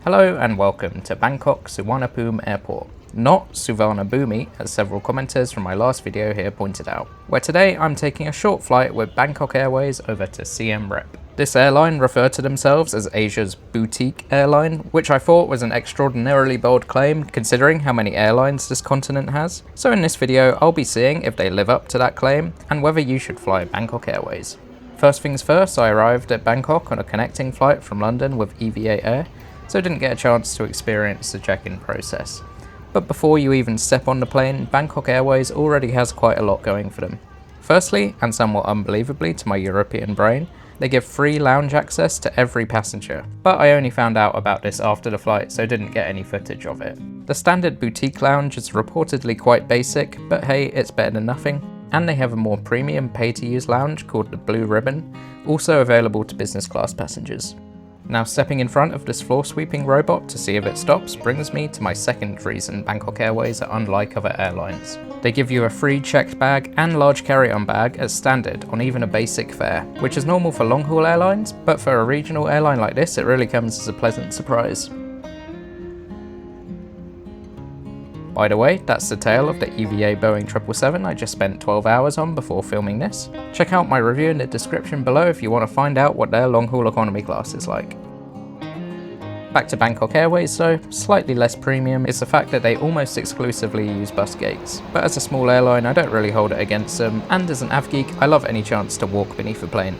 Hello and welcome to Bangkok Suvarnabhumi Airport, not Suvarnabhumi as several commenters from my last video here pointed out, where today I'm taking a short flight with Bangkok Airways over to Siem Reap. This airline refer to themselves as Asia's boutique airline, which I thought was an extraordinarily bold claim considering how many airlines this continent has. So in this video I'll be seeing if they live up to that claim and whether you should fly Bangkok Airways. First things first, I arrived at Bangkok on a connecting flight from London with EVA Air, so didn't get a chance to experience the check-in process. But before you even step on the plane, Bangkok Airways already has quite a lot going for them. Firstly, and somewhat unbelievably to my European brain, they give free lounge access to every passenger, but I only found out about this after the flight, so didn't get any footage of it. The standard boutique lounge is reportedly quite basic, but hey, it's better than nothing. And they have a more premium pay-to-use lounge called the Blue Ribbon, also available to business class passengers. Now stepping in front of this floor sweeping robot to see if it stops brings me to my second reason Bangkok Airways are unlike other airlines. They give you a free checked bag and large carry-on bag as standard on even a basic fare, which is normal for long-haul airlines, but for a regional airline like this it really comes as a pleasant surprise. By the way, that's the tail of the EVA Boeing 777 I just spent 12 hours on before filming this. Check out my review in the description below if you want to find out what their long-haul economy class is like. Back to Bangkok Airways though, slightly less premium is the fact that they almost exclusively use bus gates. But as a small airline I don't really hold it against them, and as an av geek I love any chance to walk beneath a plane.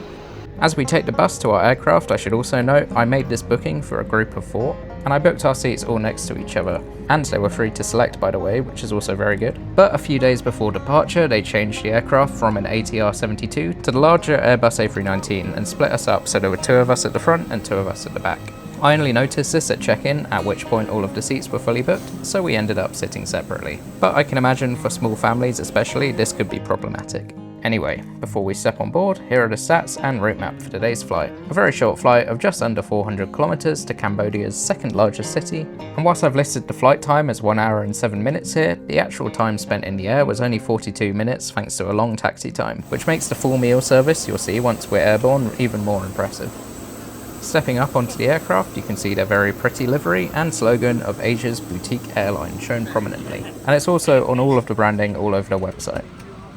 As we take the bus to our aircraft, I should also note I made this booking for a group of 4, and I booked our seats all next to each other, and they were free to select by the way, which is also very good. But a few days before departure they changed the aircraft from an ATR 72 to the larger Airbus A319 and split us up so there were 2 of us at the front and 2 of us at the back. I only noticed this at check-in, at which point all of the seats were fully booked, so we ended up sitting separately. But I can imagine for small families especially this could be problematic. Anyway, before we step on board, here are the stats and route map for today's flight. A very short flight of just under 400 kilometers to Cambodia's second largest city, and whilst I've listed the flight time as 1 hour and 7 minutes here, the actual time spent in the air was only 42 minutes thanks to a long taxi time, which makes the full meal service you'll see once we're airborne even more impressive. Stepping up onto the aircraft, you can see their very pretty livery and slogan of Asia's boutique airline shown prominently, and it's also on all of the branding all over their website.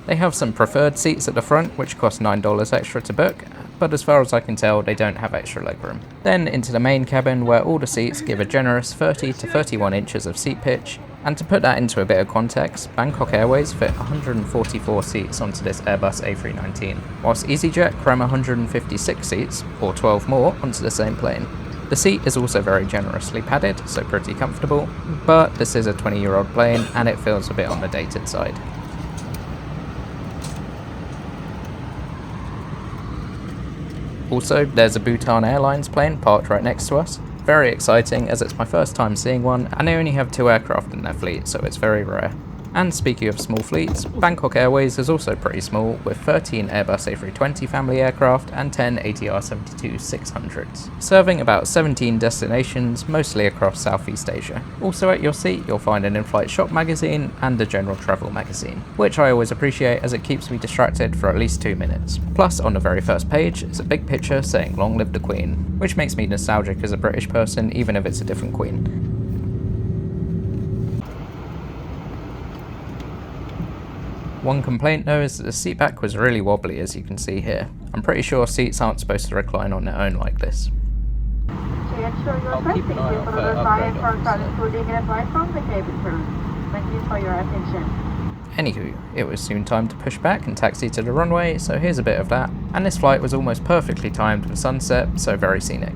They have some preferred seats at the front which cost $9 extra to book, but as far as I can tell they don't have extra legroom. Then into the main cabin where all the seats give a generous 30 to 31 inches of seat pitch, and to put that into a bit of context, Bangkok Airways fit 144 seats onto this Airbus A319, whilst EasyJet cram 156 seats, or 12 more, onto the same plane. The seat is also very generously padded, so pretty comfortable, but this is a 20-year-old plane and it feels a bit on the dated side. Also, there's a Bhutan Airlines plane parked right next to us. Very exciting as it's my first time seeing one and they only have 2 aircraft in their fleet, so it's very rare. And speaking of small fleets, Bangkok Airways is also pretty small with 13 Airbus A320 family aircraft and 10 ATR 72-600s, serving about 17 destinations mostly across Southeast Asia. Also at your seat you'll find an in-flight shop magazine and a general travel magazine, which I always appreciate as it keeps me distracted for at least 2 minutes. Plus on the very first page is a big picture saying "Long live the Queen," which makes me nostalgic as a British person even if it's a different queen. One complaint though is that the seat back was really wobbly, as you can see here. I'm pretty sure seats aren't supposed to recline on their own like this. I'll keep an eye out for upgrade options. Thank you for your attention. Anywho, it was soon time to push back and taxi to the runway, so here's a bit of that. And this flight was almost perfectly timed with sunset, so very scenic.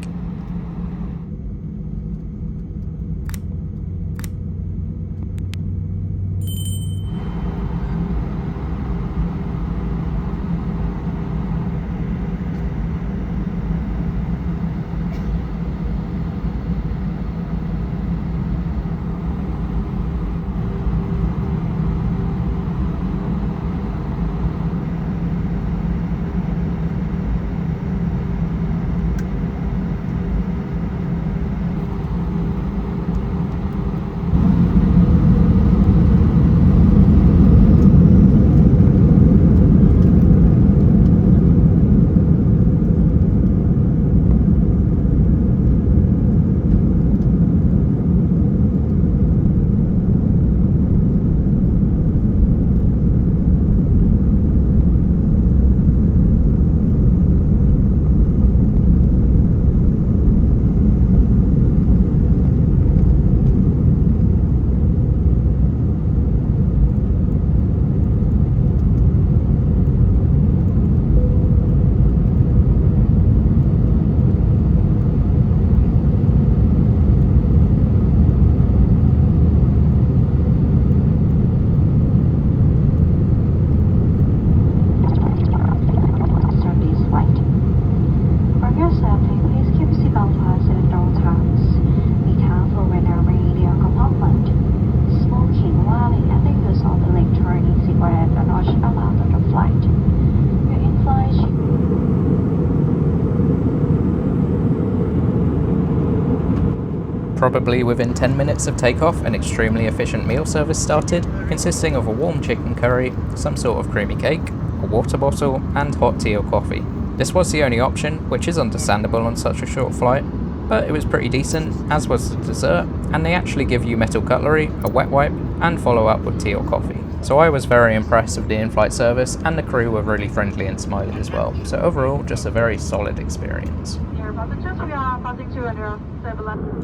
Probably within 10 minutes of takeoff, an extremely efficient meal service started, consisting of a warm chicken curry, some sort of creamy cake, a water bottle, and hot tea or coffee. This was the only option, which is understandable on such a short flight, but it was pretty decent, as was the dessert, and they actually give you metal cutlery, a wet wipe, and follow up with tea or coffee. So I was very impressed with the in-flight service, and the crew were really friendly and smiley as well. So overall, just a very solid experience.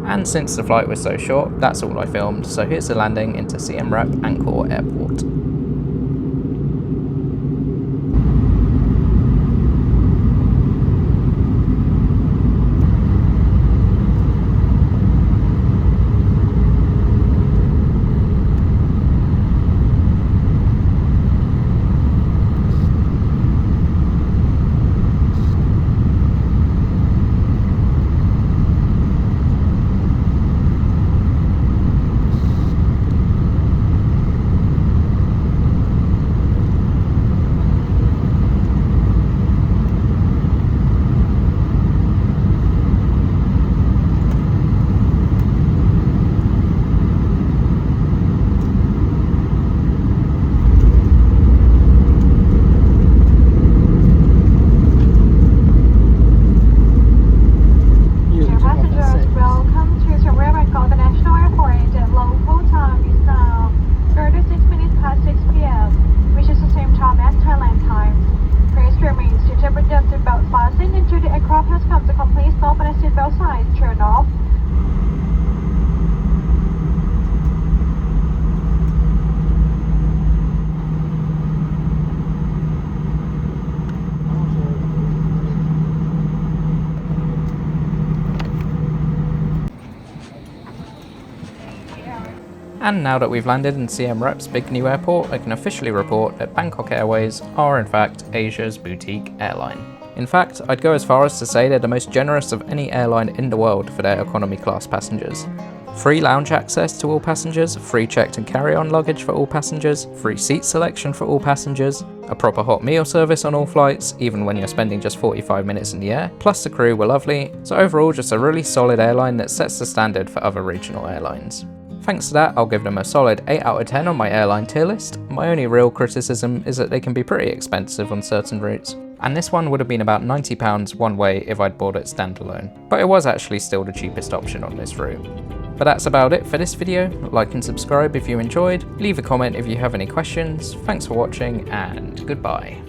And since the flight was so short, that's all I filmed, so here's the landing into Siem Reap-Angkor Airport. And now that we've landed in Siem Reap's big new airport, I can officially report that Bangkok Airways are in fact Asia's boutique airline. In fact, I'd go as far as to say they're the most generous of any airline in the world for their economy class passengers. Free lounge access to all passengers, free checked and carry-on luggage for all passengers, free seat selection for all passengers, a proper hot meal service on all flights, even when you're spending just 45 minutes in the air, plus the crew were lovely, so overall just a really solid airline that sets the standard for other regional airlines. Thanks to that, I'll give them a solid 8 out of 10 on my airline tier list. My only real criticism is that they can be pretty expensive on certain routes, and this one would have been about £90 one way if I'd bought it standalone, but it was actually still the cheapest option on this route. But that's about it for this video. Like and subscribe if you enjoyed, leave a comment if you have any questions, thanks for watching, and goodbye.